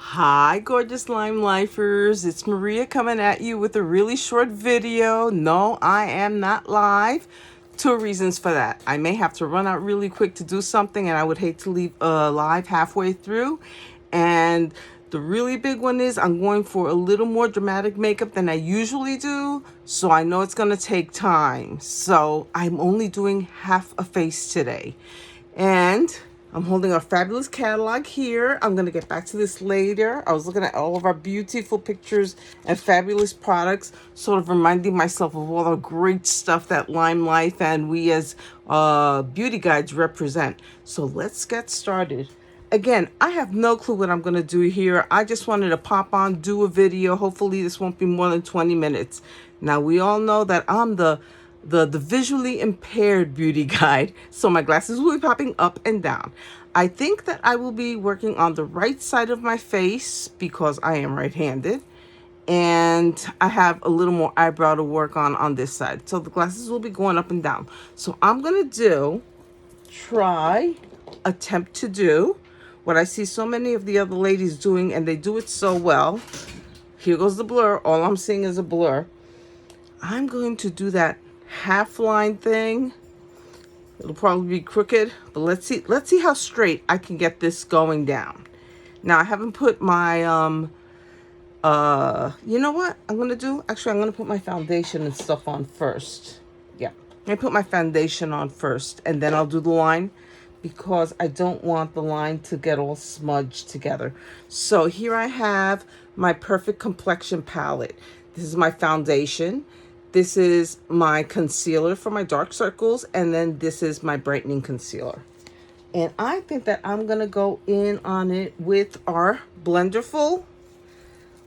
Hi, gorgeous Lime Lifers. It's Maria coming at you with a really short video. No, I am not live. Two reasons for that. I may have to run out really quick to do something, and I would hate to leave live halfway through. And the really big one is I'm going for a little more dramatic makeup than I usually do. So I know it's going to take time. So I'm only doing half a face today. And I'm holding our fabulous catalog here. I'm going to get back to this later. I was looking at all of our beautiful pictures and fabulous products, sort of reminding myself of all the great stuff that LimeLife and we as beauty guides represent. So let's get started. Again, I have no clue what I'm going to do here. I just wanted to pop on, do a video. Hopefully this won't be more than 20 minutes. Now, we all know that I'm the visually impaired beauty guide, so my glasses will be popping up and down. I think that I will be working on the right side of my face because I am right-handed, and I have a little more eyebrow to work on this side, so the glasses will be going up and down. So I'm gonna attempt to do what I see so many of the other ladies doing, and they do it so well. Here goes the blur. All I'm seeing is a blur. I'm going to do that half line thing. It'll probably be crooked, but let's see how straight I can get this going down. Now, I haven't put my you know what I'm gonna do? Actually, I'm gonna put my foundation and stuff on first. Yeah, I'm gonna put my foundation on first, and then I'll do the line, because I don't want the line to get all smudged together. So here I have my Perfect Complexion palette. This is my foundation. This is my concealer for my dark circles, and then this is my brightening concealer. And I think that I'm gonna go in on it with our blender full,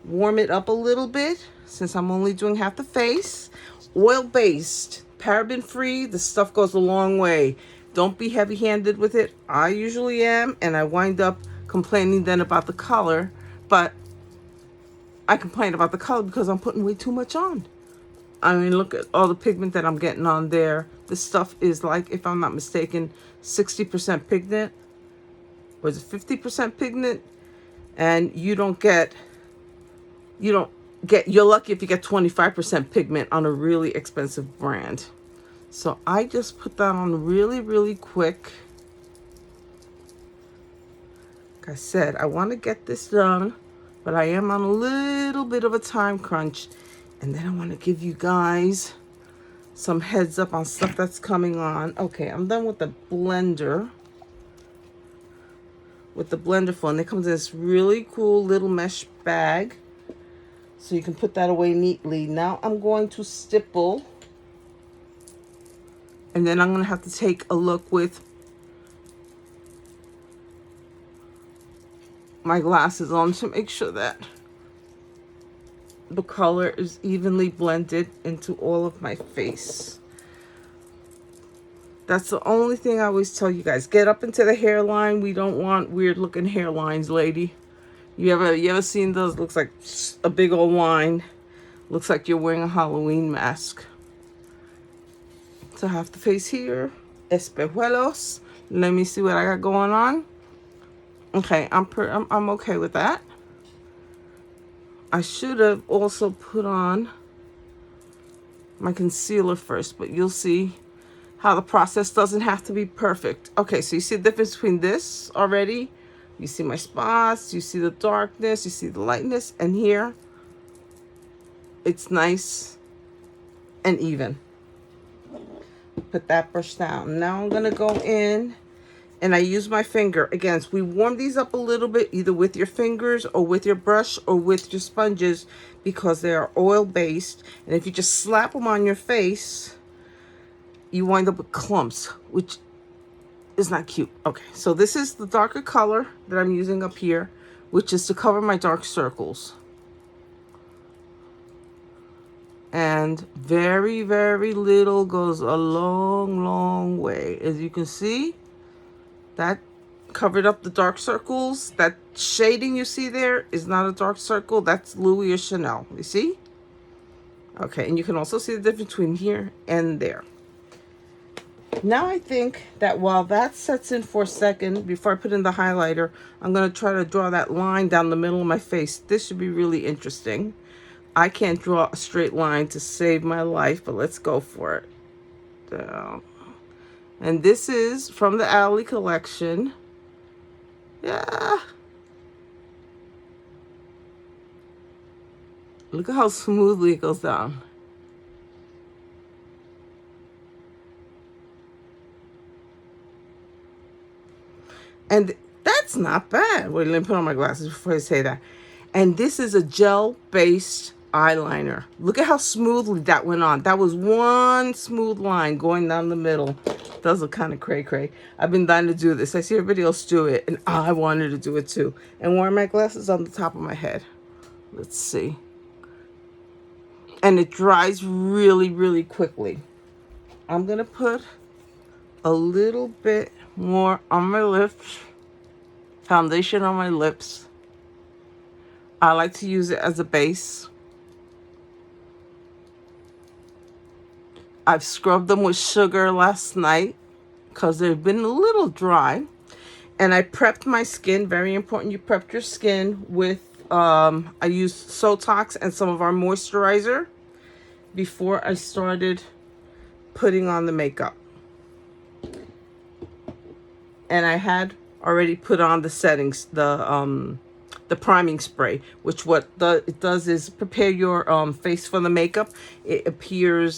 warm it up a little bit, since I'm only doing half the face. Oil-based, paraben-free, the stuff goes a long way. Don't be heavy-handed with it. I usually am, and I wind up complaining then about the color, but I complain about the color because I'm putting way too much on. I mean, look at all the pigment that I'm getting on there. This stuff is like, if I'm not mistaken, 60% pigment. Or is it 50% pigment? And you're lucky if you get 25% pigment on a really expensive brand. So I just put that on really, really quick. Like I said, I want to get this done, but I am on a little bit of a time crunch. And then I want to give you guys some heads up on stuff that's coming on. Okay, I'm done with the blender. With the blender full. And it comes in this really cool little mesh bag, so you can put that away neatly. Now I'm going to stipple. And then I'm going to have to take a look with my glasses on to make sure that the color is evenly blended into all of my face. That's the only thing I always tell you guys. Get up into the hairline. We don't want weird looking hairlines, lady. You ever seen those? Looks like a big old line. Looks like you're wearing a Halloween mask. So half the face here. Espejuelos. Let me see what I got going on. Okay, I'm okay with that. I should have also put on my concealer first, but you'll see how the process doesn't have to be perfect. Okay, so you see the difference between this already. You see my spots, you see the darkness, you see the lightness, and here it's nice and even. Put that brush down. Now I'm gonna go in and I use my finger. Again, so we warm these up a little bit, either with your fingers or with your brush or with your sponges, because they are oil-based. And if you just slap them on your face, you wind up with clumps, which is not cute. Okay, so this is the darker color that I'm using up here, which is to cover my dark circles. And very, very little goes a long, long way. As you can see, that covered up the dark circles. That shading you see there is not a dark circle. That's Louis or Chanel. You see? Okay, and you can also see the difference between here and there. Now I think that while that sets in for a second, before I put in the highlighter, I'm going to try to draw that line down the middle of my face. This should be really interesting. I can't draw a straight line to save my life, but let's go for it. Down. And this is from the Alley collection. Yeah. Look at how smoothly it goes down. And that's not bad. Wait, let me put on my glasses before I say that. And this is a gel-based eyeliner. Look at how smoothly that went on. That was one smooth line going down the middle. Does look kind of cray-cray. I've been dying to do this. I see everybody else do it, and I wanted to do it too. And wear my glasses on the top of my head. Let's see. And it dries really, really quickly. I'm going to put a little bit more on my lips. Foundation on my lips. I like to use it as a base. I've scrubbed them with sugar last night because they've been a little dry. And I prepped my skin. Very important, you prepped your skin with, I used Sotox and some of our moisturizer before I started putting on the makeup. And I had already put on the settings, the priming spray, which it does is prepare your face for the makeup. It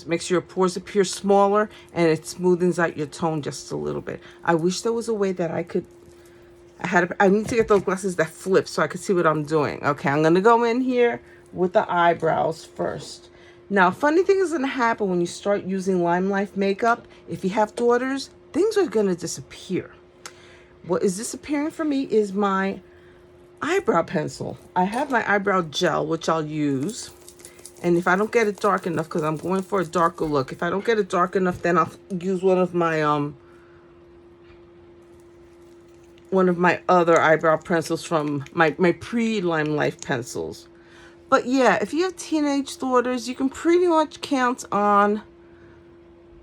makes your pores appear smaller, and it smoothens out your tone just a little bit. I wish there was a way that I need to get those glasses that flip so I could see what I'm doing. Okay, I'm gonna go in here with the eyebrows first. Now, funny thing is gonna happen when you start using LimeLife makeup. If you have daughters, things are gonna disappear. What is disappearing for me is my eyebrow pencil. I have my eyebrow gel, which I'll use. And if I don't get it dark enough, because I'm going for a darker look, if I don't get it dark enough, then I'll use one of my other eyebrow pencils from my pre-LimeLife pencils. But yeah, if you have teenage daughters, you can pretty much count on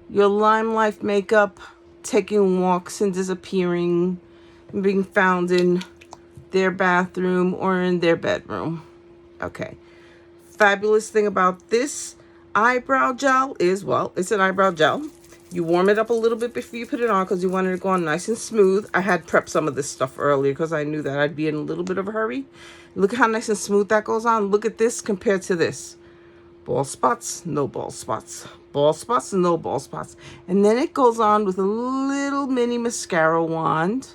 your LimeLife makeup taking walks and disappearing, and being found in their bathroom or in their bedroom. Okay. Fabulous thing about this eyebrow gel is, well, it's an eyebrow gel. You warm it up a little bit before you put it on because you want it to go on nice and smooth. I had prepped some of this stuff earlier because I knew that I'd be in a little bit of a hurry. Look at how nice and smooth that goes on. Look at this compared to this. Bald spots, no bald spots. Bald spots, no bald spots. And then it goes on with a little mini mascara wand.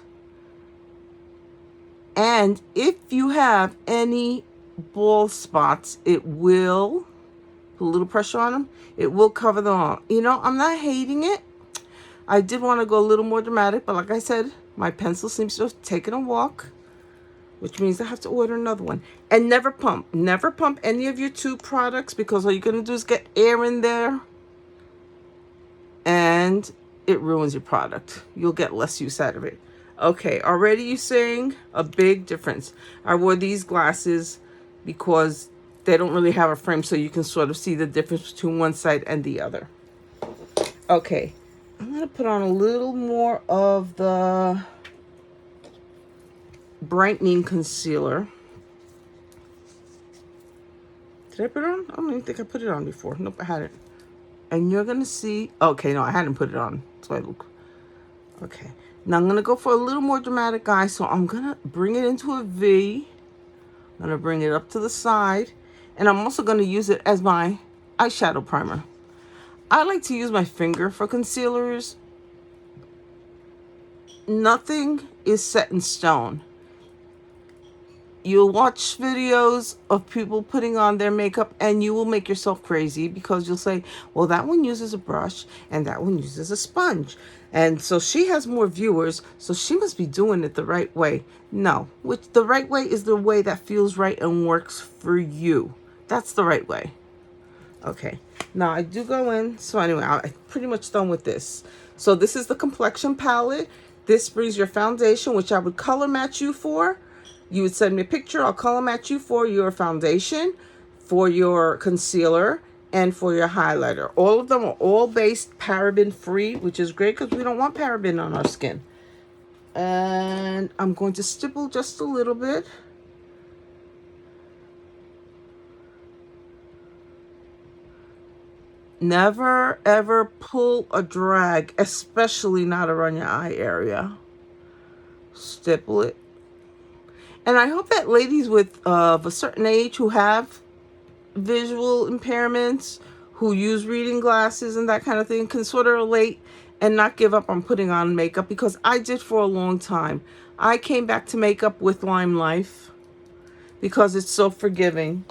And if you have any bald spots, it will put a little pressure on them. It will cover them all. You know, I'm not hating it. I did want to go a little more dramatic, but like I said, my pencil seems to have taken a walk, which means I have to order another one. And never pump. Never pump any of your tube products because all you're going to do is get air in there and it ruins your product. You'll get less use out of it. Okay, already you're seeing a big difference. I wore these glasses because they don't really have a frame, so you can sort of see the difference between one side and the other. Okay, I'm going to put on a little more of the brightening concealer. Did I put it on? I don't even think I put it on before. Nope, I hadn't. And you're going to see... Okay, no, I hadn't put it on. So I look... Okay. Now I'm going to go for a little more dramatic eye. So I'm going to bring it into a V. I'm going to bring it up to the side. And I'm also going to use it as my eyeshadow primer. I like to use my finger for concealers. Nothing is set in stone. You'll watch videos of people putting on their makeup and you will make yourself crazy because you'll say, well, that one uses a brush and that one uses a sponge. And so she has more viewers, so she must be doing it the right way. No, which the right way is the way that feels right and works for you. That's the right way. Okay, now I do go in. So anyway, I'm pretty much done with this. So this is the complexion palette. This brings your foundation, which I would color match you for. You would send me a picture. I'll color match you for your foundation, for your concealer, and for your highlighter. All of them are all based paraben free, which is great because we don't want paraben on our skin. And I'm going to stipple just a little bit. Never ever pull or drag, especially not around your eye area. Stipple it. And I hope that ladies with of a certain age who have visual impairments, who use reading glasses and that kind of thing, can sort of relate and not give up on putting on makeup, because I did for a long time. I came back to makeup with LimeLife because it's so forgiving.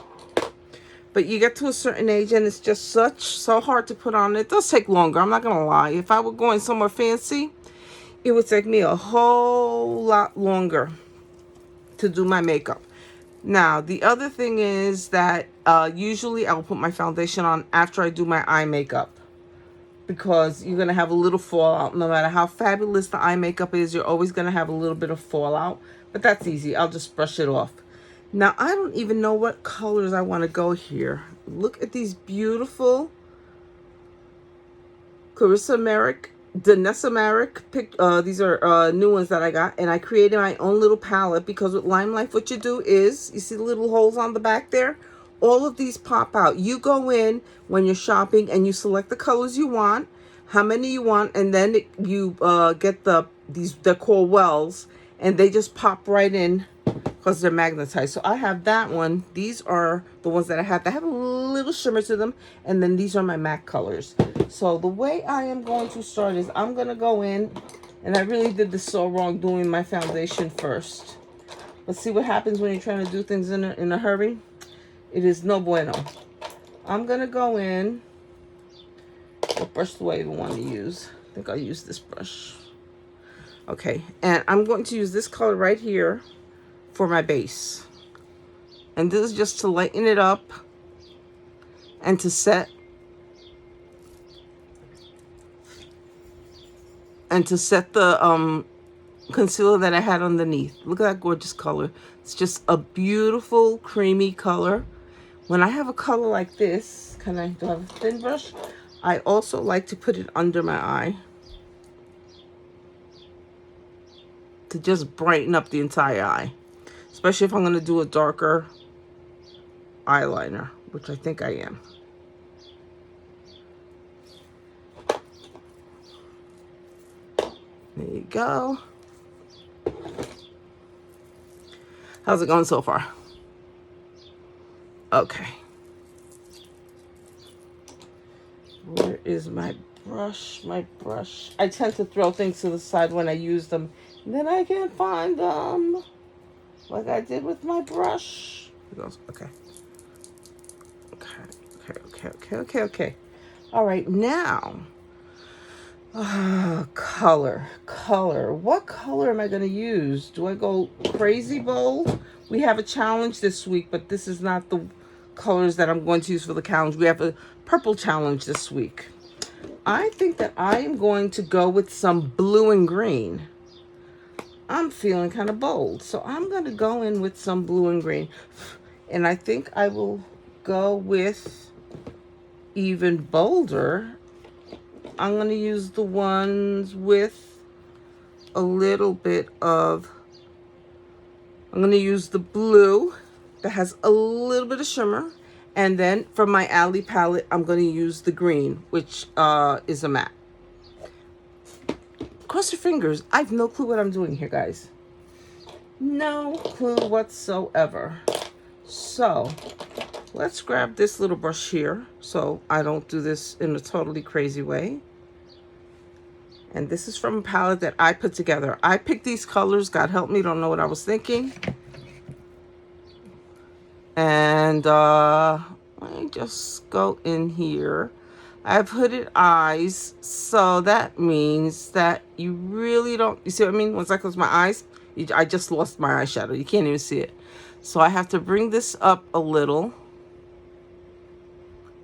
But you get to a certain age and it's just so hard to put on. It does take longer, I'm not gonna lie. If I were going somewhere fancy, it would take me a whole lot longer to do my makeup. Now, the other thing is that usually I'll put my foundation on after I do my eye makeup, because you're going to have a little fallout. No matter how fabulous the eye makeup is, you're always going to have a little bit of fallout. But that's easy. I'll just brush it off. Now, I don't even know what colors I want to go here. Look at these beautiful Clarissa Merrick, Danessa Merrick. These are new ones that I got. And I created my own little palette, because with LimeLife, what you do is, you see the little holes on the back there? All of these pop out. You go in when you're shopping and you select the colors you want, how many you want, and then you get they're called wells, and they just pop right in because they're magnetized. So I have that one. These are the ones that I have. They have a little shimmer to them. And then these are my MAC colors. So the way I am going to start is I'm going to go in, and I really did this so wrong doing my foundation first. Let's see what happens when you're trying to do things in a hurry. It is no bueno. I'm going to go in. What brush do I even want to use? I think I'll use this brush. Okay. And I'm going to use this color right here for my base. And this is just to lighten it up and to set the concealer that I had underneath. Look at that gorgeous color. It's just a beautiful creamy color. When I have a color like this, do I have a thin brush? I also like to put it under my eye to just brighten up the entire eye. Especially if I'm going to do a darker eyeliner, which I think I am. There you go. How's it going so far? Okay. Where is my brush? My brush. I tend to throw things to the side when I use them, and then I can't find them. Like I did with my brush. Okay. Okay. All right, now. Color. What color am I going to use? Do I go crazy bold? We have a challenge this week, but this is not the colors that I'm going to use for the challenge. We have a purple challenge this week. I think that I am going to go with some blue and green. I'm feeling kind of bold, so I'm going to go in with some blue and green. And I think I will go with even bolder. I'm going to use the ones with a little bit of, I'm going to use the blue that has a little bit of shimmer. And then for my Alley palette, I'm going to use the green, which is a matte. Cross your fingers. I have no clue what I'm doing here, guys. No clue whatsoever. So let's grab this little brush here so I don't do this in a totally crazy way. And this is from a palette that I put together. I picked these colors. God help me, don't know what I was thinking. And let me just go in here. I have hooded eyes, so that means that you really don't, you see what I mean? Once I close my eyes, I just lost my eyeshadow. You can't even see it. So I have to bring this up a little.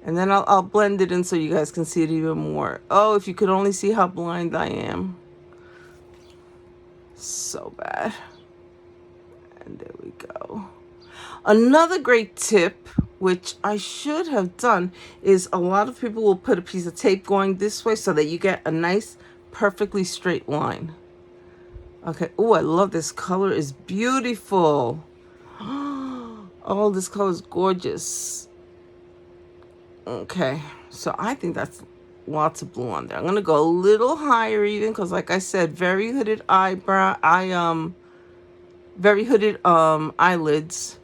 And then I'll blend it in so you guys can see it even more. Oh, if you could only see how blind I am. So bad. And there we go. Another great tip which I should have done, is a lot of people will put a piece of tape going this way so that you get a nice, perfectly straight line. Okay. Oh, I love this color. It's beautiful. Oh, this color is gorgeous. Okay. So I think that's lots of blue on there. I'm going to go a little higher even because, like I said, very hooded very hooded eyelids.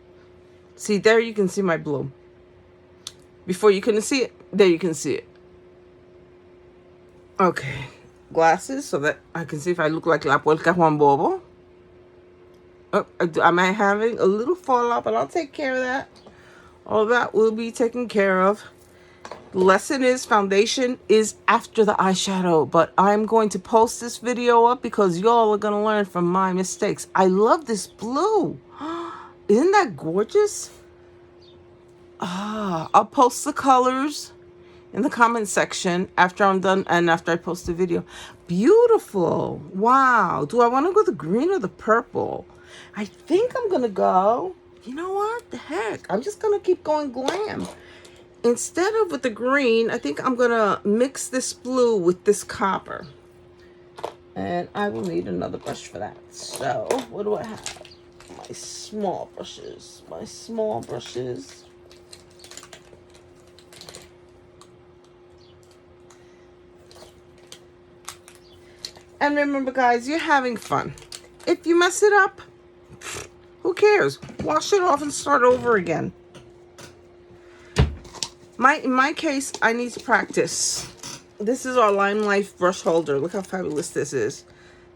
See, there you can see my blue. Before you couldn't see it, there you can see it. Okay. Glasses so that I can see if I look like La Puerca Juan Bobo. Oh, am I having a little fallout, but I'll take care of that. All that will be taken care of. The lesson is foundation is after the eyeshadow, but I'm going to post this video up because y'all are going to learn from my mistakes. I love this blue. Isn't that gorgeous? I'll post the colors in the comment section after I'm done and after I post the video. Beautiful. Wow. Do I want to go the green or the purple? I think I'm going to go, you know what? The heck. I'm just going to keep going glam. Instead of with the green, I think I'm going to mix this blue with this copper. And I will need another brush for that. So, what do I have? My small brushes. My small brushes. And remember, guys, you're having fun. If you mess it up, who cares? Wash it off and start over again. In my case, I need to practice. This is our LimeLife brush holder. Look how fabulous this is.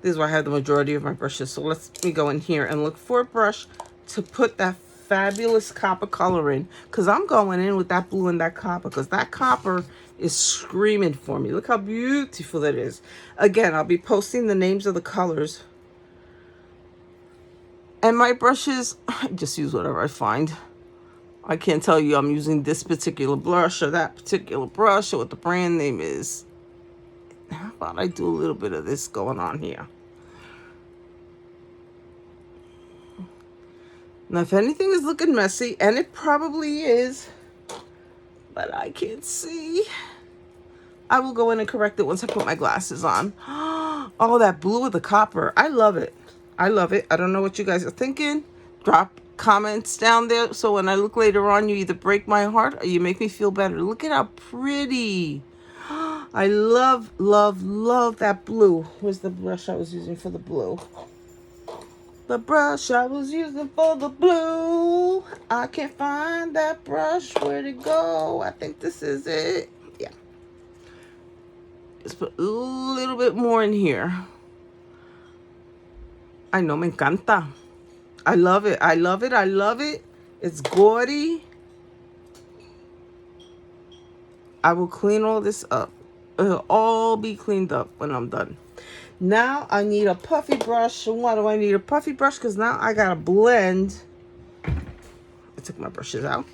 This is where I have the majority of my brushes. So let me go in here and look for a brush to put that fabulous copper color in. Because I'm going in with that blue and that copper. Because that copper is screaming for me. Look how beautiful that is. Again, I'll be posting the names of the colors. And my brushes, I just use whatever I find. I can't tell you I'm using this particular blush or that particular brush or what the brand name is. How about I do a little bit of this going on here? Now, if anything is looking messy, and it probably is, but I can't see, I will go in and correct it once I put my glasses on. Oh, that blue with the copper. I love it. I love it. I don't know what you guys are thinking. Drop comments down there so when I look later on, you either break my heart or you make me feel better. Look at how pretty. I love, love, love that blue. Where's the brush I was using for the blue? The brush I was using for the blue. I can't find that brush. Where'd it go? I think this is it. Yeah. Just put a little bit more in here. I know, me encanta. I love it. I love it. I love it. It's gaudy. I will clean all this up. It'll all be cleaned up when I'm done. Now I need a puffy brush. Why do I need a puffy brush? Because now I got to blend. I took my brushes out.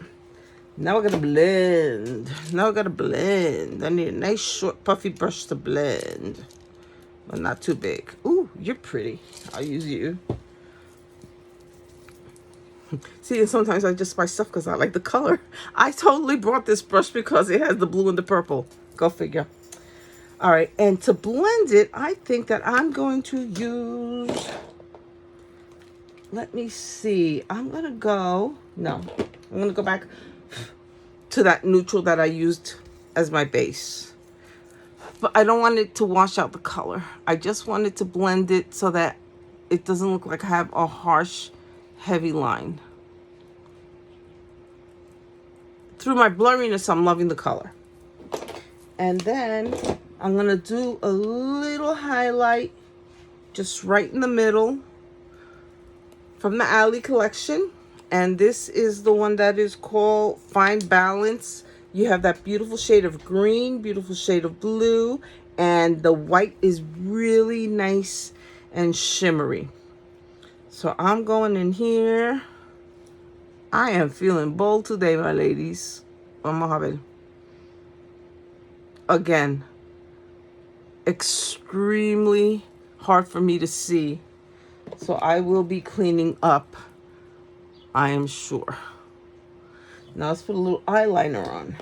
Now I got to blend. Now I got to blend. I need a nice short puffy brush to blend. But not too big. Ooh, you're pretty. I'll use you. See, and sometimes I just buy stuff because I like the color. I totally brought this brush because it has the blue and the purple. Go figure. All right, and to blend it, I think that I'm going to use, let me see. I'm going to go, no, I'm going to go back to that neutral that I used as my base. But I don't want it to wash out the color. I just want it to blend it so that it doesn't look like I have a harsh, heavy line. Through my blurriness, I'm loving the color. And then I'm going to do a little highlight just right in the middle from the Alley collection. And this is the one that is called Fine Balance. You have that beautiful shade of green, beautiful shade of blue, and the white is really nice and shimmery. So I'm going in here. I am feeling bold today, my ladies. Vamos a ver. Again, extremely hard for me to see. So I will be cleaning up, I am sure. Now let's put a little eyeliner on.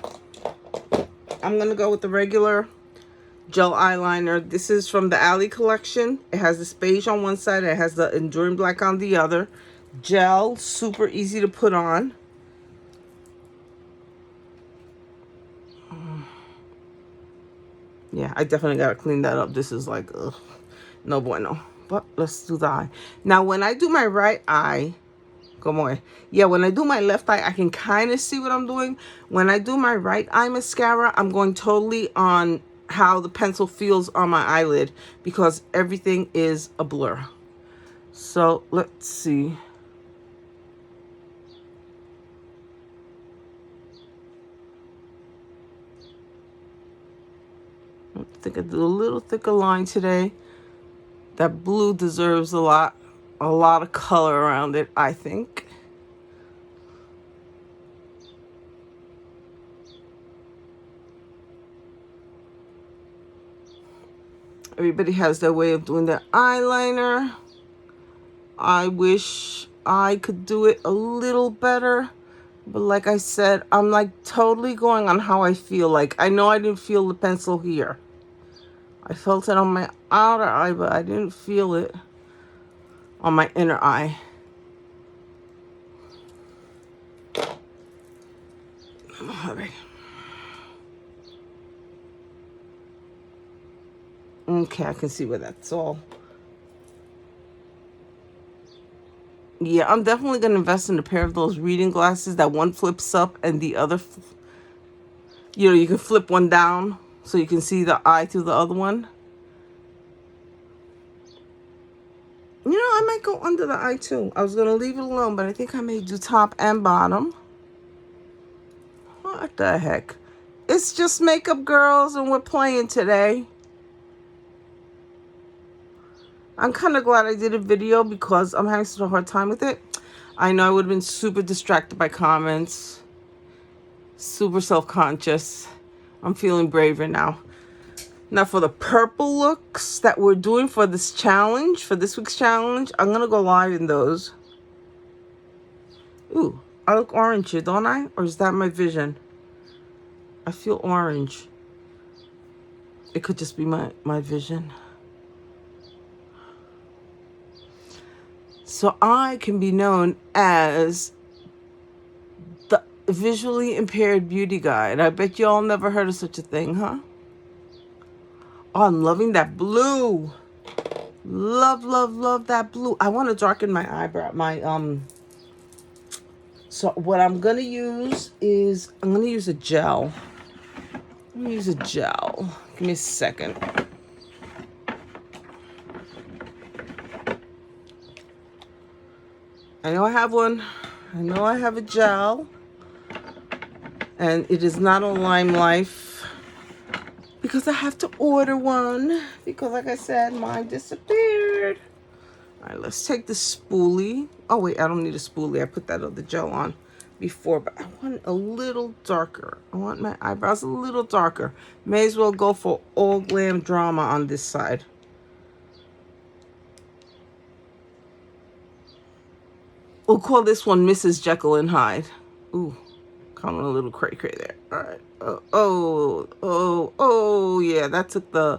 I'm going to go with the regular gel eyeliner. This is from the Alley collection. It has this beige on one side. It has the Enduring Black on the other. Gel, super easy to put on. Yeah, I definitely got to clean that up. This is like, ugh, no bueno. But let's do the eye. Now, when I do my right eye, come on. Yeah, when I do my left eye, I can kind of see what I'm doing. When I do my right eye mascara, I'm going totally on how the pencil feels on my eyelid because everything is a blur. So let's see. I think I do a little thicker line today. That blue deserves a lot of color around it, I think. Everybody has their way of doing their eyeliner. I wish I could do it a little better. But like I said, I'm like totally going on how I feel. Like, I know I didn't feel the pencil here. I felt it on my outer eye, but I didn't feel it on my inner eye. All right. Okay, I can see where that's all. Yeah, I'm definitely going to invest in a pair of those reading glasses that one flips up and the other, you can flip one down so you can see the eye through the other one. I might go under the eye too. I was going to leave it alone, but I think I may do top and bottom. What the heck? It's just makeup, girls, and we're playing today. I'm kind of glad I did a video because I'm having such a hard time with it. I know I would have been super distracted by comments. Super self-conscious. I'm feeling braver now. Now for the purple looks that we're doing for this challenge, for this week's challenge, I'm going to go live in those. Ooh, I look orange here, don't I? Or is that my vision? I feel orange. It could just be my vision. So I can be known as the visually impaired beauty guide. I bet y'all never heard of such a thing, huh? Oh, I'm loving that blue. Love, love, love that blue. I want to darken my eyebrow, so what I'm going to use is, I'm going to use a gel. I'm going to use a gel. Give me a second. I know I have one. I know I have a gel. And it is not a LimeLife. Because I have to order one. Because like I said, mine disappeared. All right, let's take the spoolie. Oh, wait, I don't need a spoolie. I put that other gel on before, but I want a little darker. I want my eyebrows a little darker. May as well go for all glam drama on this side. We'll call this one Mrs. Jekyll and Hyde. Ooh, kind of a little cray-cray there. All right. Oh, yeah, that took the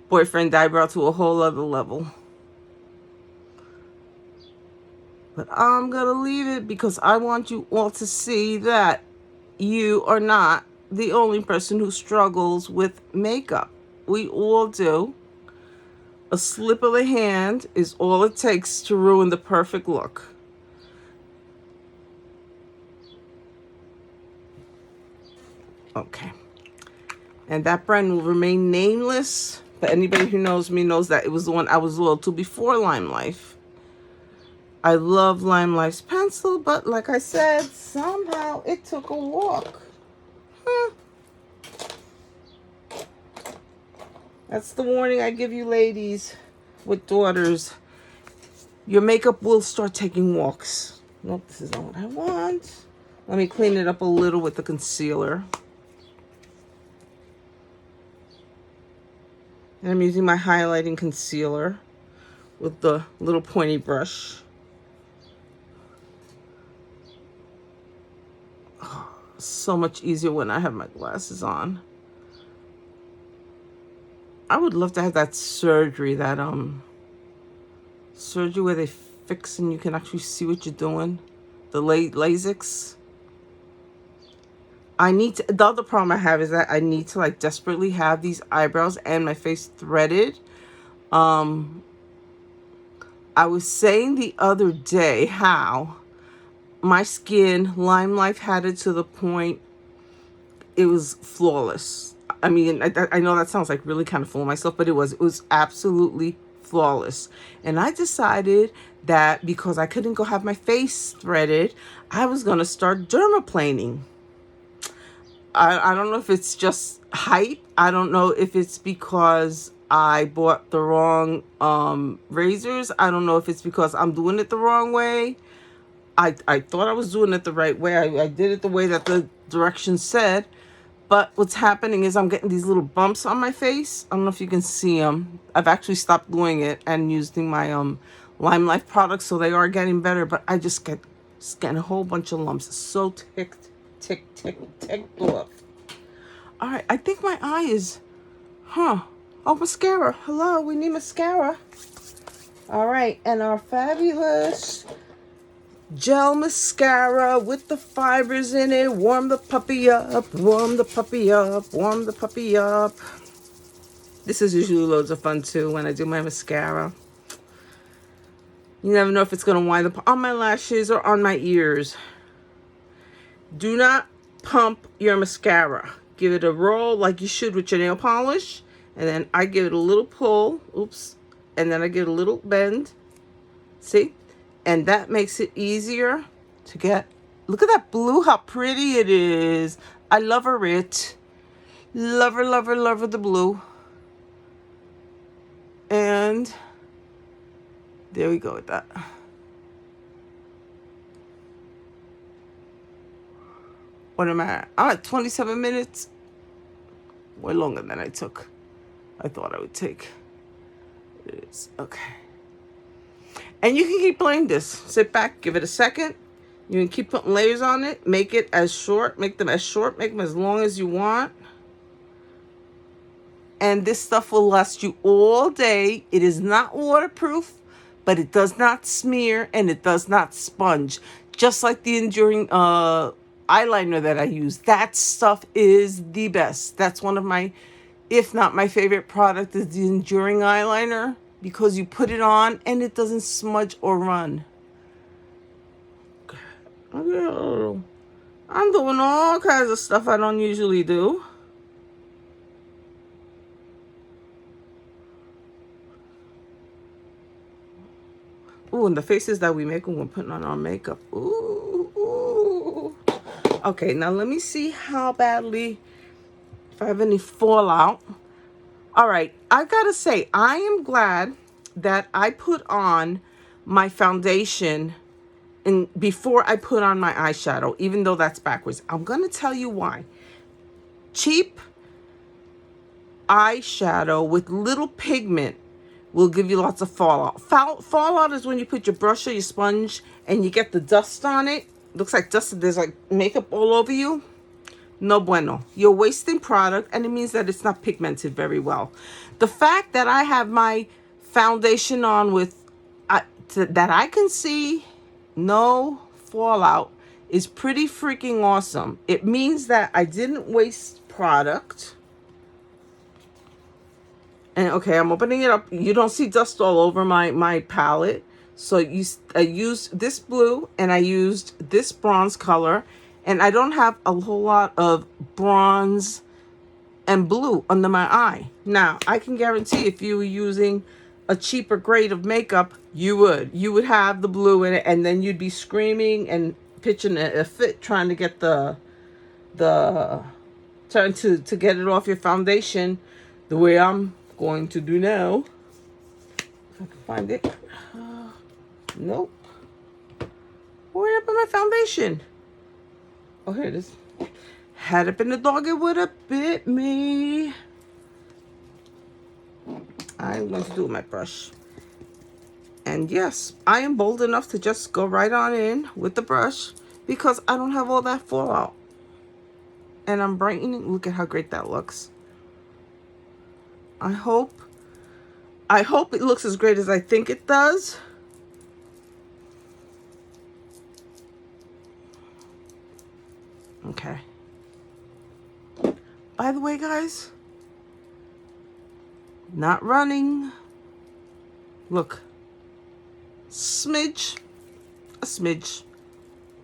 boyfriend eyebrow to a whole other level. But I'm going to leave it because I want you all to see that you are not the only person who struggles with makeup. We all do. A slip of the hand is all it takes to ruin the perfect look. Okay. And that brand will remain nameless. But anybody who knows me knows that it was the one I was loyal to before LimeLife. I love LimeLife's pencil, but like I said, somehow it took a walk. That's the warning I give you ladies with daughters. Your makeup will start taking walks. Nope, this is not what I want. Let me clean it up a little with the concealer. And I'm using my highlighting concealer with the little pointy brush. so much easier when I have my glasses on. I would love to have that surgery, surgery where they fix and you can actually see what you're doing. The Lasix. The other problem I have is that I need to like desperately have these eyebrows and my face threaded. I was saying the other day how my skin, LimeLife had it to the point it was flawless. I mean, I know that sounds like really kind of full of myself, but it was absolutely flawless. And I decided that because I couldn't go have my face threaded, I was going to start dermaplaning. I don't know if it's just hype. I don't know if it's because I bought the wrong razors. I don't know if it's because I'm doing it the wrong way. I thought I was doing it the right way. I did it the way that the directions said. But what's happening is I'm getting these little bumps on my face. I don't know if you can see them. I've actually stopped doing it and using my LimeLife products, so they are getting better. But I just getting a whole bunch of lumps. It's so ticked off. All right, I think my eye is, oh, mascara. Hello, we need mascara. All right, and our fabulous gel mascara with the fibers in it. Warm the puppy up, warm the puppy up, warm the puppy up. This is usually loads of fun too when I do my mascara. You never know if it's going to wind up on my lashes or on my ears. Do not pump your mascara. Give it a roll like you should with your nail polish. And then I give it a little pull. Oops. And then I give it a little bend. See? And that makes it easier to get. Look at that blue, how pretty it is. I love her it. Love her, love her, love her, the blue. And there we go with that. What am I at? I'm at 27 minutes. Way longer than I thought I would take. It is. Okay. And you can keep playing this. Sit back, give it a second. You can keep putting layers on it. Make it as short. Make them as short. Make them as long as you want. And this stuff will last you all day. It is not waterproof, but it does not smear and it does not sponge. Just like the Enduring eyeliner that I use. That stuff is the best. That's one of my, if not my favorite product, is the Enduring eyeliner. Because you put it on and it doesn't smudge or run. I'm doing all kinds of stuff I don't usually do. Ooh, and the faces that we make when we're putting on our makeup. Ooh. Okay, now let me see how badly, if I have any fallout. All right, I gotta say, I am glad that I put on my foundation before I put on my eyeshadow, even though that's backwards. I'm gonna tell you why. Cheap eyeshadow with little pigment will give you lots of fallout. Fallout is when you put your brush or your sponge and you get the dust on it. Looks like dust, there's like makeup all over you. No bueno. You're wasting product and it means that it's not pigmented very well. The fact that I have my foundation on with that I can see no fallout is pretty freaking awesome. It means that I didn't waste product. And okay, I'm opening it up. You don't see dust all over my palette. So I used this blue and I used this bronze color. And I don't have a whole lot of bronze and blue under my eye. Now, I can guarantee if you were using a cheaper grade of makeup, you would have the blue in it, and then you'd be screaming and pitching a fit trying to get trying to get it off your foundation the way I'm going to do now. If I can find it. Nope. Where did I put my foundation? Oh, here it is. Had it been a dog, it would have bit me. I'm going to do it with my brush. And yes, I am bold enough to just go right on in with the brush because I don't have all that fallout. And I'm brightening. Look at how great that looks. I hope it looks as great as I think it does. Okay. By the way, guys, not running. Look. Smidge. A smidge.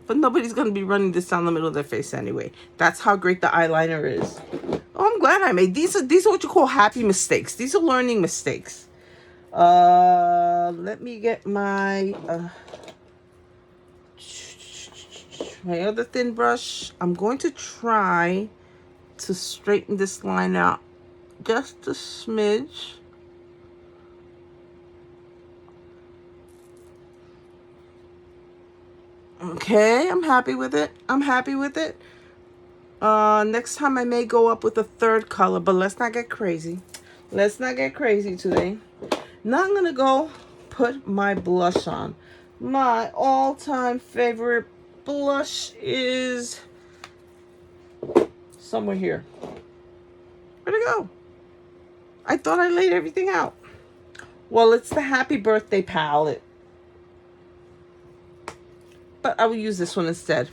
But nobody's going to be running this down the middle of their face anyway. That's how great the eyeliner is. Oh, I'm glad I made these. These are what you call happy mistakes. These are learning mistakes. Let me get my my other thin brush. I'm going to try to straighten this line out just a smidge. Okay, I'm happy with it. I'm happy with it. Next time I may go up with a third color, but let's not get crazy. Let's not get crazy today. Now I'm gonna go put my blush on. My all-time favorite blush is somewhere here. Where'd it go? I thought I laid everything out. Well, it's the Happy Birthday palette. But I will use this one instead.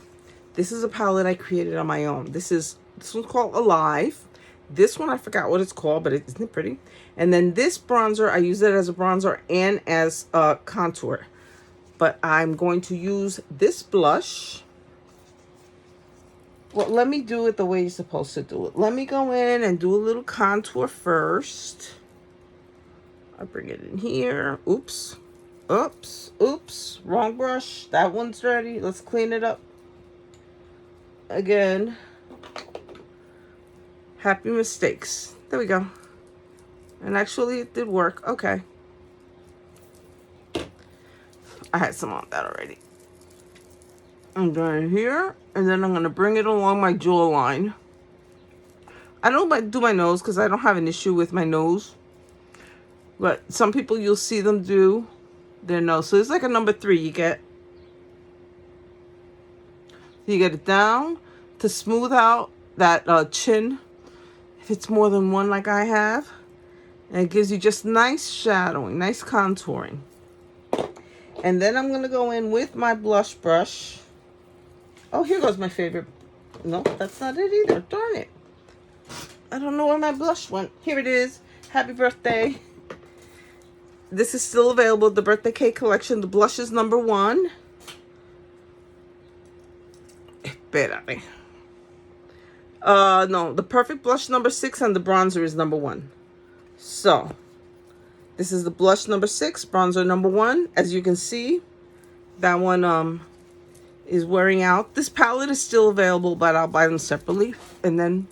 This is a palette I created on my own. This one's called Alive. This one, I forgot what it's called, but isn't it pretty? And then this bronzer, I use it as a bronzer and as a contour. But I'm going to use this blush. Well, let me do it the way you're supposed to do it. Let me go in and do a little contour first. I bring it in here. Oops. Oops. Oops. Wrong brush. That one's dirty. Let's clean it up. Again. Happy mistakes. There we go. And actually, it did work. Okay. I had some on that already. I'm going here, and then I'm going to bring it along my jawline. I don't do my nose because I don't have an issue with my nose. But some people, you'll see them do their nose. So it's like a number 3 you get. You get it down to smooth out that chin. If it's more than one like I have. And it gives you just nice shadowing, nice contouring. And then I'm going to go in with my blush brush. Oh, here goes my favorite. No, that's not it either. Darn it. I don't know where my blush went. Here it is. Happy birthday. This is still available. The Birthday Cake Collection. The blush is number 1. Espérame. No. The Perfect Blush number 6 and the bronzer is number 1. So, this is the blush number 6. Bronzer number 1. As you can see, that one is wearing out. This palette is still available, but I'll buy them separately. And then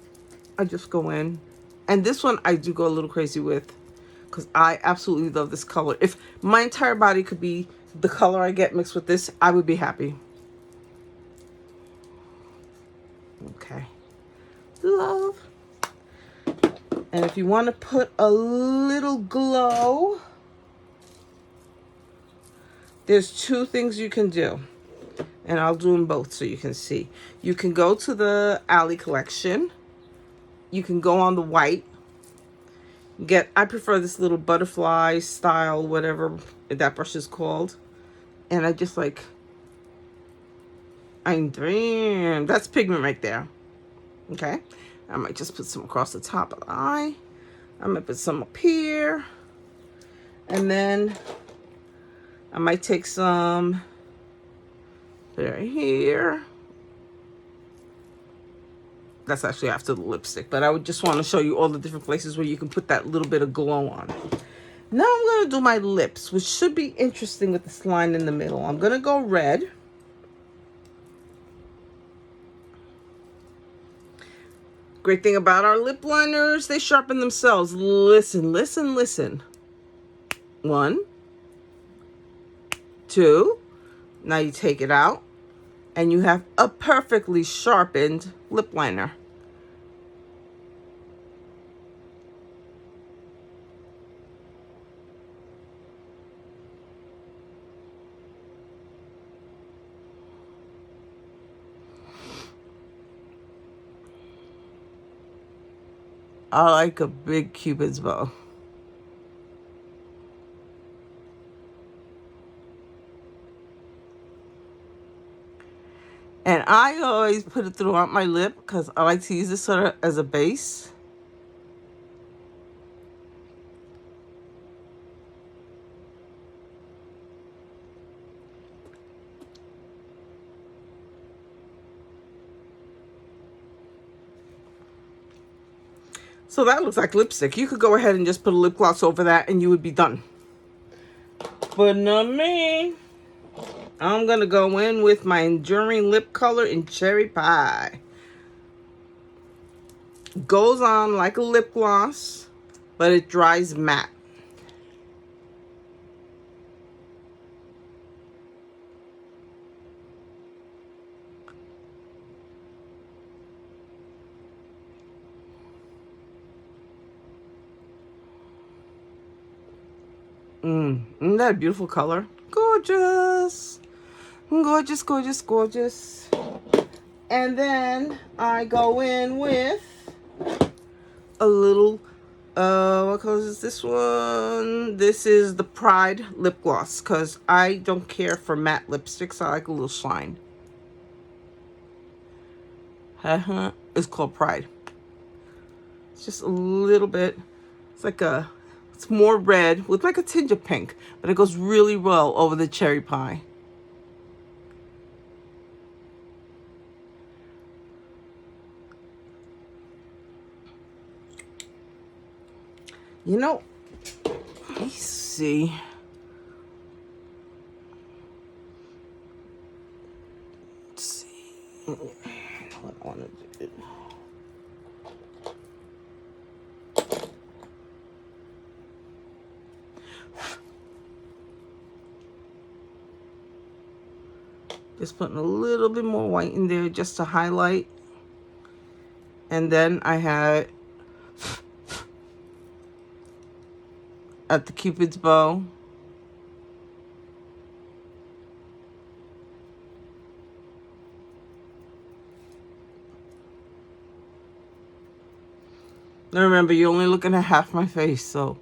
I just go in. And this one I do go a little crazy with because I absolutely love this color. If my entire body could be the color I get mixed with this, I would be happy. Okay. Love. And if you want to put a little glow, there's 2 things you can do. And I'll do them both so you can see. You can go to the Alley collection. You can go on the white. I prefer this little butterfly style, whatever that brush is called. And I just like, damn, that's pigment right there. Okay. I might just put some across the top of the eye. I might put some up here. And then I might take some right here. That's actually after the lipstick, but I would just want to show you all the different places where you can put that little bit of glow on. Now I'm going to do my lips, which should be interesting with this line in the middle. I'm going to go red. Great thing about our lip liners, they sharpen themselves. Listen, listen, listen. 1, 2. Now you take it out. And you have a perfectly sharpened lip liner. I like a big Cupid's bow. And I always put it throughout my lip because I like to use this sort of as a base. So that looks like lipstick. You could go ahead and just put a lip gloss over that and you would be done. But not me. I'm going to go in with my Enduring Lip Color in Cherry Pie. Goes on like a lip gloss, but it dries matte. Isn't that a beautiful color? Gorgeous. Gorgeous, gorgeous, gorgeous. And then I go in with a little, what color is this one? This is the Pride lip gloss because I don't care for matte lipsticks. I like a little shine. It's called Pride. It's just a little bit. It's like it's more red with like a tinge of pink, but it goes really well over the cherry pie. You know, let me see. Let's see. What I want to do. Just putting a little bit more white in there just to highlight. And then I had at the Cupid's bow. Now remember, you're only looking at half my face, so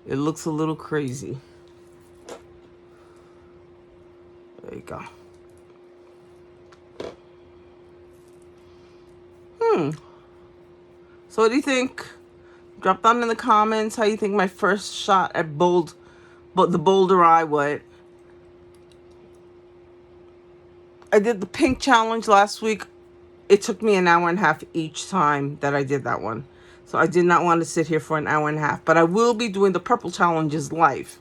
it looks a little crazy. There you go. So what do you think? Drop down in the comments how you think my first shot at the bolder eye went. I did the pink challenge last week. It took me an hour and a half each time that I did that one. So I did not want to sit here for an hour and a half. But I will be doing the purple challenges live.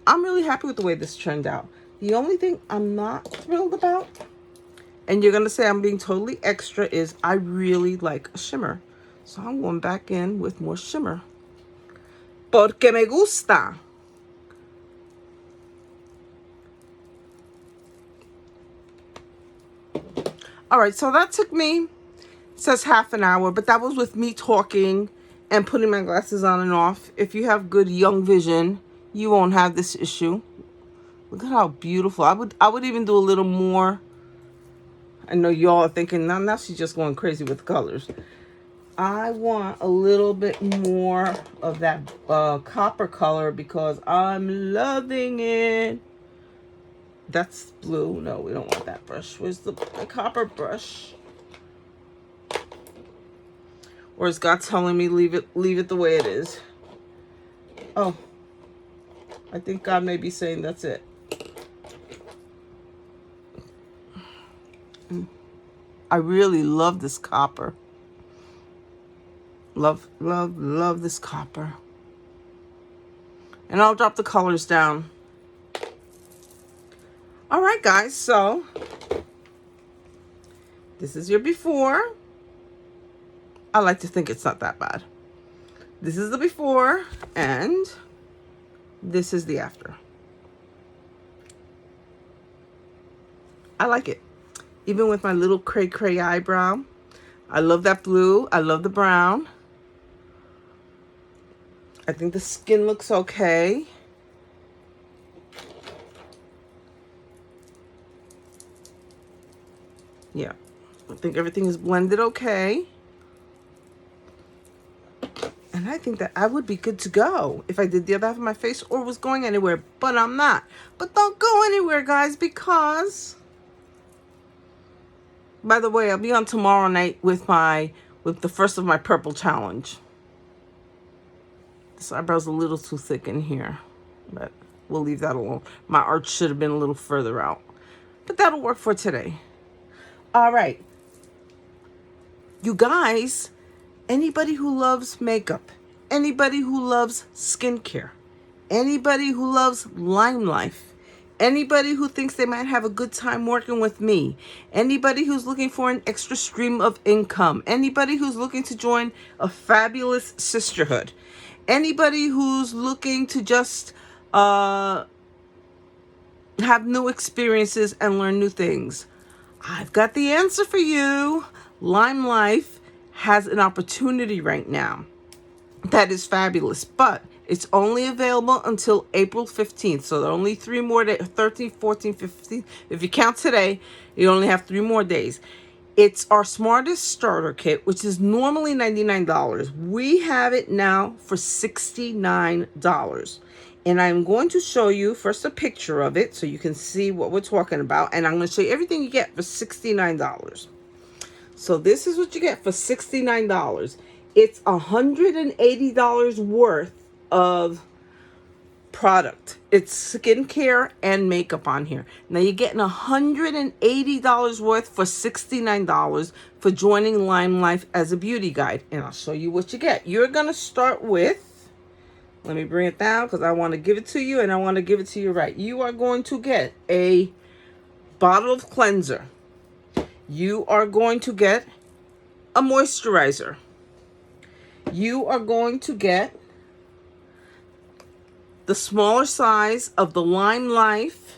I'm really happy with the way this turned out. The only thing I'm not thrilled about, and you're going to say I'm being totally extra, is I really like a shimmer. So I'm going back in with more shimmer. Porque me gusta. All right, so that took me, it says half an hour, but that was with me talking and putting my glasses on and off. If you have good young vision, you won't have this issue. Look at how beautiful. I would even do a little more. I know y'all are thinking, now she's just going crazy with the colors. I want a little bit more of that copper color because I'm loving it. That's blue. No, we don't want that brush. Where's the copper brush? Or is God telling me leave it the way it is? Oh, I think God may be saying that's it. I really love this copper. Love, love, love this copper. And I'll drop the colors down. All right, guys, so this is your before. I like to think it's not that bad. This is the before, and this is the after. I like it. Even with my little cray eyebrow. I love that blue. I love the brown. I think the skin looks okay. Yeah, I think everything is blended okay. And I think that I would be good to go if I did the other half of my face or was going anywhere, but I'm not. But don't go anywhere, guys, because, by the way, I'll be on tomorrow night with the first of my purple challenge. This eyebrow's a little too thick in here, but we'll leave that alone. My arch should have been a little further out, but that'll work for today. All right. You guys, anybody who loves makeup, anybody who loves skincare, anybody who loves LimeLife, anybody who thinks they might have a good time working with me, anybody who's looking for an extra stream of income, anybody who's looking to join a fabulous sisterhood, anybody who's looking to just have new experiences and learn new things, I've got the answer for you. LimeLife has an opportunity right now that is fabulous, but it's only available until April 15th. So there are only 3 more days, 13, 14, 15. If you count today, you only have 3 more days. It's our Smartest Starter Kit, which is normally $99. We have it now for $69. And I'm going to show you first a picture of it so you can see what we're talking about. And I'm going to show you everything you get for $69. So this is what you get for $69. It's $180 worth of product. It's skincare and makeup on here. Now you're getting $180 worth for $69 for joining LimeLife as a beauty guide. And I'll show you what you get. You're going to start with, let me bring it down because I want to give it to you and I want to give it to you right. You are going to get a bottle of cleanser. You are going to get a moisturizer. You are going to get the smaller size of the LimeLife.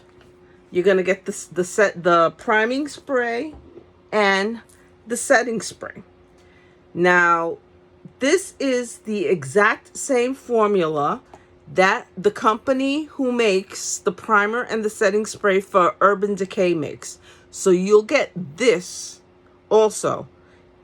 You're going to get the priming spray and the setting spray. Now, this is the exact same formula that the company who makes the primer and the setting spray for Urban Decay makes. So you'll get this also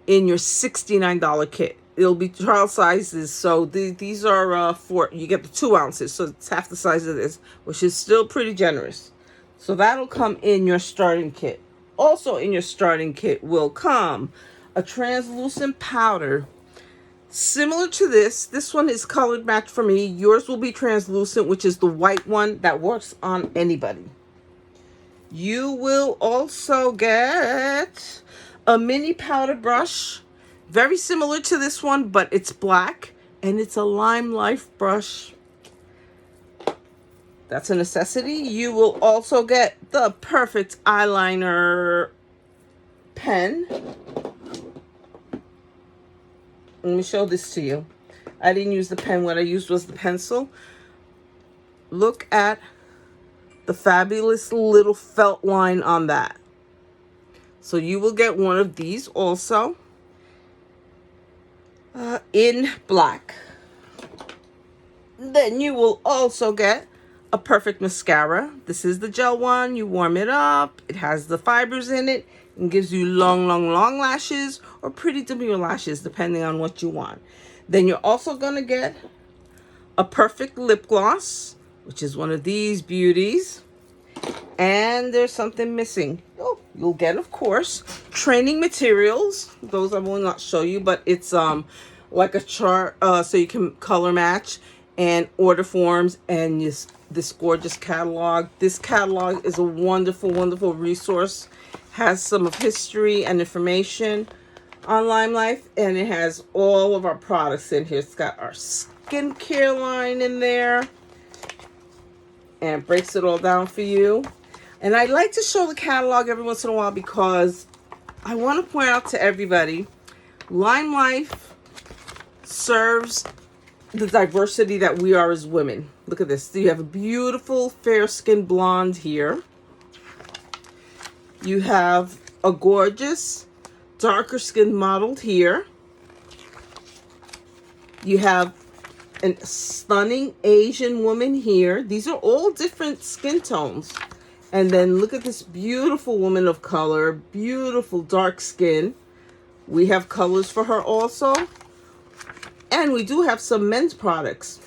in your $69 kit. It'll be trial sizes. So these are you get the 2 ounces. So it's half the size of this, which is still pretty generous. So that'll come in your starting kit. Also in your starting kit will come a translucent powder similar to this. This one is colored match for me. Yours will be translucent, which is the white one that works on anybody. You will also get a mini powder brush, very similar to this one, but it's black, and it's a LimeLife brush. That's a necessity. You will also get the Perfect eyeliner pen. Let me show this to you. I didn't use the pen. What I used was the pencil. Look at the fabulous little felt line on that. So you will get one of these also in black. Then you will also get a Perfect mascara. This is the gel one. You warm it up. It has the fibers in it and gives you long, long, long lashes or pretty demure lashes, depending on what you want. Then you're also going to get a Perfect lip gloss, which is one of these beauties. And there's something missing. Oh, you'll get, of course, training materials. Those I will not show you, but it's like a chart so you can color match and order forms and this gorgeous catalog. This catalog is a wonderful, wonderful resource. Has some of history and information on LimeLife, and it has all of our products in here. It's got our skincare line in there, and it breaks it all down for you. And I like to show the catalog every once in a while because I want to point out to everybody, LimeLife serves the diversity that we are as women. Look at this. You have a beautiful fair-skinned blonde here. You have a gorgeous darker-skinned model here. You have a stunning Asian woman here. These are all different skin tones. And then look at this beautiful woman of color, beautiful dark skin. We have colors for her also. And we do have some men's products.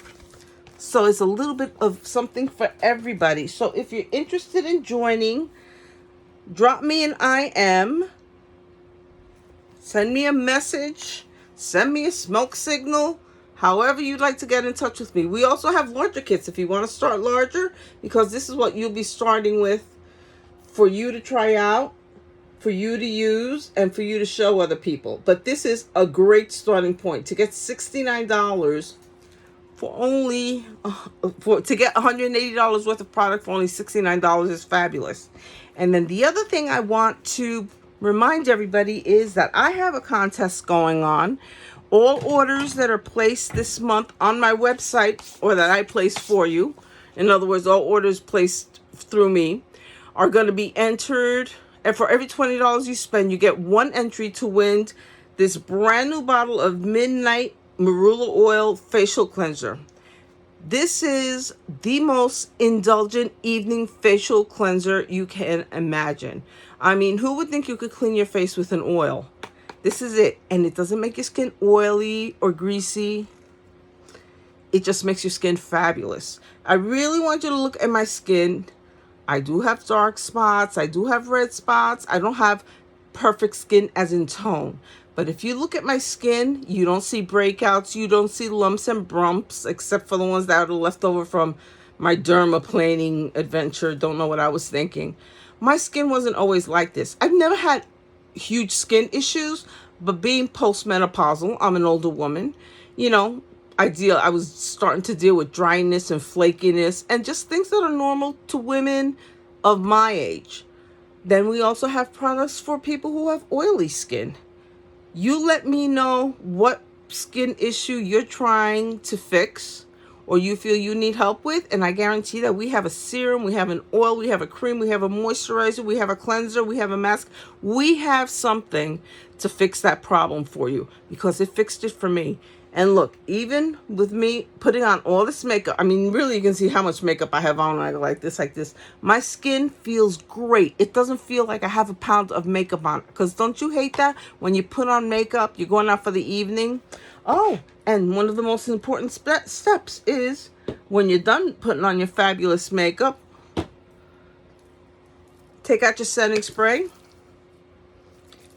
So it's a little bit of something for everybody. So if you're interested in joining, drop me an IM, send me a message, send me a smoke signal, however you'd like to get in touch with me. We also have larger kits if you want to start larger, because this is what you'll be starting with for you to try out, for you to use, and for you to show other people. But this is a great starting point to get $69 for only to get $180 worth of product for only $69 is fabulous. And then the other thing I want to remind everybody is that I have a contest going on. All orders that are placed this month on my website, or that I place for you, in other words, all orders placed through me, are going to be entered. And for every $20 you spend, you get one entry to win this brand new bottle of Midnight Marula Oil Facial Cleanser. This is the most indulgent evening facial cleanser you can imagine. I mean, who would think you could clean your face with an oil? This is it. And it doesn't make your skin oily or greasy. It just makes your skin fabulous. I really want you to look at my skin. I do have dark spots. I do have red spots. I don't have perfect skin as in tone. But if you look at my skin, you don't see breakouts. You don't see lumps and bumps, except for the ones that are left over from my dermaplaning adventure. Don't know what I was thinking. My skin wasn't always like this. I've never had huge skin issues, but being postmenopausal, I'm an older woman, you know, I was starting to deal with dryness and flakiness and just things that are normal to women of my age. Then we also have products for people who have oily skin. You let me know what skin issue you're trying to fix or you feel you need help with, and I guarantee that we have a serum, we have an oil, we have a cream, we have a moisturizer, we have a cleanser, we have a mask. We have something to fix that problem for you, because it fixed it for me. And look, even with me putting on all this makeup, I mean, really, you can see how much makeup I have on. I go like this. My skin feels great. It doesn't feel like I have a pound of makeup on. Because don't you hate that? When you put on makeup, you're going out for the evening. Oh, and one of the most important steps is when you're done putting on your fabulous makeup, take out your setting spray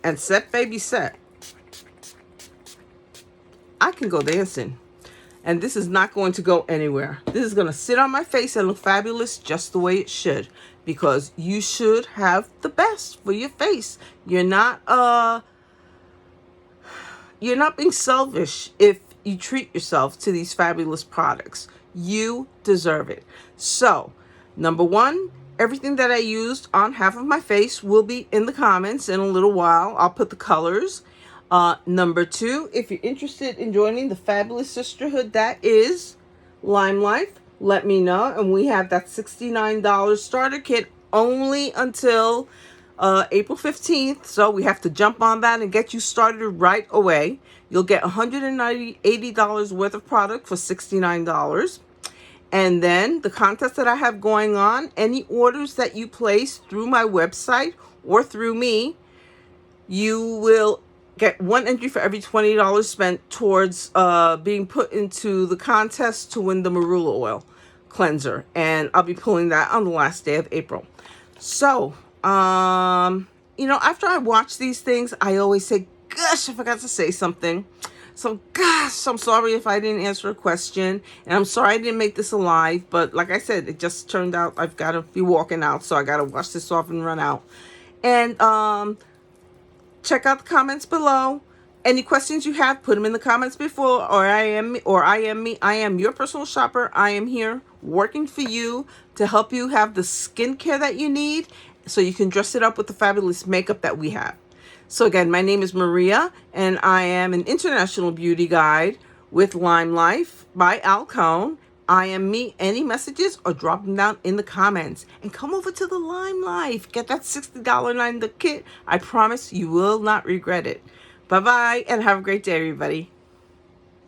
and set, baby, set. I can go dancing, and this is not going to go anywhere. This is going to sit on my face and look fabulous just the way it should, because you should have the best for your face. You're not being selfish if you treat yourself to these fabulous products. You deserve it. So, number one, everything that I used on half of my face will be in the comments in a little while. I'll put the colors. Number two, if you're interested in joining the fabulous sisterhood that is LimeLife, let me know. And we have that $69 starter kit only until April 15th. So we have to jump on that and get you started right away. You'll get $180 worth of product for $69. And then the contest that I have going on, any orders that you place through my website or through me, you will get one entry for every $20 spent towards being put into the contest to win the Marula Oil Cleanser. And I'll be pulling that on the last day of April. So, after I watch these things, I always say, gosh, I forgot to say something. So, gosh, I'm sorry if I didn't answer a question. And I'm sorry I didn't make this alive. But like I said, it just turned out I've got to be walking out. So I got to wash this off and run out. And, check out the comments below. Any questions you have, put them in the comments before, or I am me. I am your personal shopper. I am here working for you to help you have the skincare that you need so you can dress it up with the fabulous makeup that we have. So again, my name is Maria, and I am an international beauty guide with LimeLife by Alcone. I am me. Any messages, or drop them down in the comments. And come over to the LimeLife. Get that $60 kit. I promise you will not regret it. Bye-bye, and have a great day, everybody.